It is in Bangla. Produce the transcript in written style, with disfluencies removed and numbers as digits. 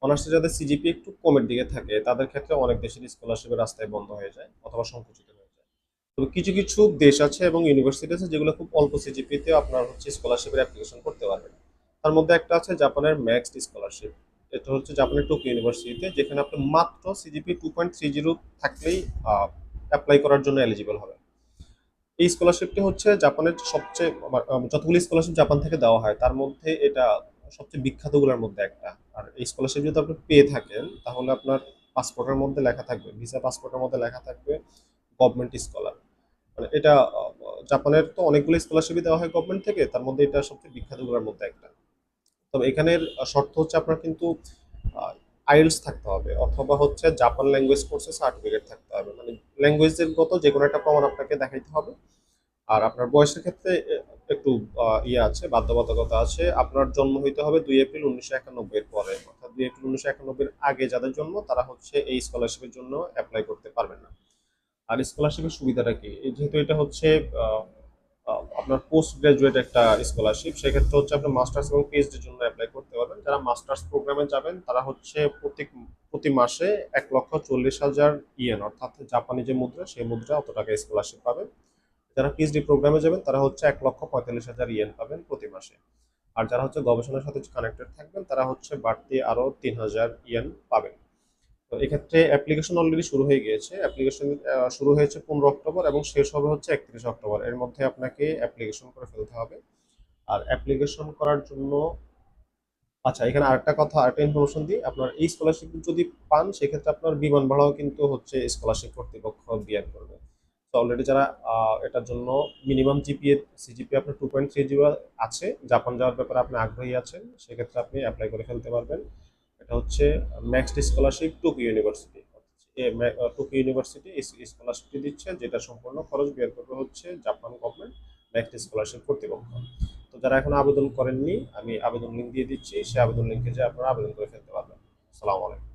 অনার্সে যাদের সিজিপি একটু কমের দিকে থাকে তাদের ক্ষেত্রে অনেক দেশের স্কলারশিপের রাস্তায় বন্ধ হয়ে যায় অথবা সংকুচিত হয়ে যায়। তবে কিছু কিছু দেশ আছে এবং ইউনিভার্সিটি আছে যেগুলো খুব অল্প সিজিপিতে আপনার হচ্ছে স্কলারশিপের অ্যাপ্লিকেশন করতে পারবেন। তার মধ্যে একটা আছে জাপানের ম্যাক্সড স্কলারশিপ। এটা হচ্ছে জাপানের টোকিও ইউনিভার্সিটিতে, যেখানে আপনি মাত্র সিজিপি 2.30 থাকলেই অ্যাপ্লাই করার জন্য এলিজিবল হবে। এই স্কলারশিপটি হচ্ছে জাপানের সবচেয়ে যতগুলি স্কলারশিপ জাপান থেকে দেওয়া হয় তার মধ্যে এটা সবচেয়ে বিখ্যাতগুলোর মধ্যে একটা। আর এই স্কলারশিপ যদি আপনি পেয়ে থাকেন তাহলে আপনার পাসপোর্টের মধ্যে লেখা থাকবে, ভিসা পাসপোর্টের মধ্যে লেখা থাকবে গভর্নমেন্ট স্কলার। মানে এটা জাপানের তো অনেকগুলো স্কলারশিপই দেওয়া হয় গভর্নমেন্ট থেকে, তার মধ্যে এটা সবচেয়ে বিখ্যাতগুলোর মধ্যে একটা। তবে এখানের শর্ত হচ্ছে আপনার কিন্তু আইএলটিএস থাকতে হবে অথবা হচ্ছে জাপান ল্যাঙ্গুয়েজ কোর্সে সার্টিফিকেট থাকতে হবে, মানে ল্যাঙ্গুয়েজের গত যে কোনো একটা প্রমাণ আপনাকে দেখাইতে হবে। আর আপনার বয়সের ক্ষেত্রে একটু ইয়ে আছে, বাধ্যবাধকতা আছে। আপনার জন্ম হইতে হবে 2 এপ্রিল 1991 এর পরে, অর্থাৎ 2 এপ্রিল 1991 আগে যাদের জন্ম তারা হচ্ছে এই স্কলারশিপের জন্য অ্যাপ্লাই করতে পারবেন না। আর স্কলারশিপের সুবিধাটা কি, যেহেতু এটা হচ্ছে আহ, আপনার পোস্ট গ্রাজুয়েট একটা স্কলারশিপ, সেক্ষেত্রে হচ্ছে আপনি মাস্টার্স এবং পিএইচডির জন্য অ্যাপ্লাই করতে পারবেন। যারা মাস্টার্স প্রোগ্রামে যাবেন তারা হচ্ছে প্রতি মাসে 1,40,000 ইয়েন, অর্থাৎ জাপানি যে মুদ্রা সেই মুদ্রা অত টাকা স্কলারশিপ পাবেন। যারা পিএইচডি প্রোগ্রামে যাবেন তারা হচ্ছে 1,45,000 ইয়েন পাবেন প্রতি মাসে। আর যারা হচ্ছে গবেষণার সাথে কানেক্টেড থাকবেন তারা হচ্ছে বাড়তি আরো 3,000 ইয়েন পাবেন। তো এক্ষেত্রে অ্যাপ্লিকেশন অলরেডি শুরু হয়ে গিয়েছে। অ্যাপ্লিকেশন শুরু হয়েছে 15 অক্টোবর এবং শেষ হবে হচ্ছে 31 অক্টোবর। এর মধ্যে আপনাকে অ্যাপ্লিকেশন করে ফেলতে হবে। আর অ্যাপ্লিকেশন করার জন্য, আচ্ছা এখানে আরেকটা কথা, আরেকটা ইনফরমেশন দিই, আপনার এই স্কলারশিপ যদি পান সেক্ষেত্রে আপনার বিমান ভাড়াও কিন্তু হচ্ছে স্কলারশিপ কর্তৃপক্ষ বিয়ার করবে। তো অলরেডি যারা এটার জন্য মিনিমাম জিপিএ সিজিপি আপনার 2.30 আছে, জাপান যাওয়ার ব্যাপারে আপনি আগ্রহী আছেন, সেক্ষেত্রে আপনি অ্যাপ্লাই করে ফেলতে পারবেন। এটা হচ্ছে next scholarship Tokyo university. Tokyo university এই স্কলারশিপটি দিচ্ছে, যেটা সম্পূর্ণ খরচ বের করবে হচ্ছে জাপান গভর্নমেন্ট নেক্সট স্কলারশিপ কর্তৃপক্ষ। তো যারা এখন আবেদন করেননি আমি আবেদন লিঙ্ক দিয়ে দিচ্ছি, সেই আবেদন লিঙ্কে যে আপনারা আবেদন করে ফেলতে পারবেন। আসসালামু আলাইকুম।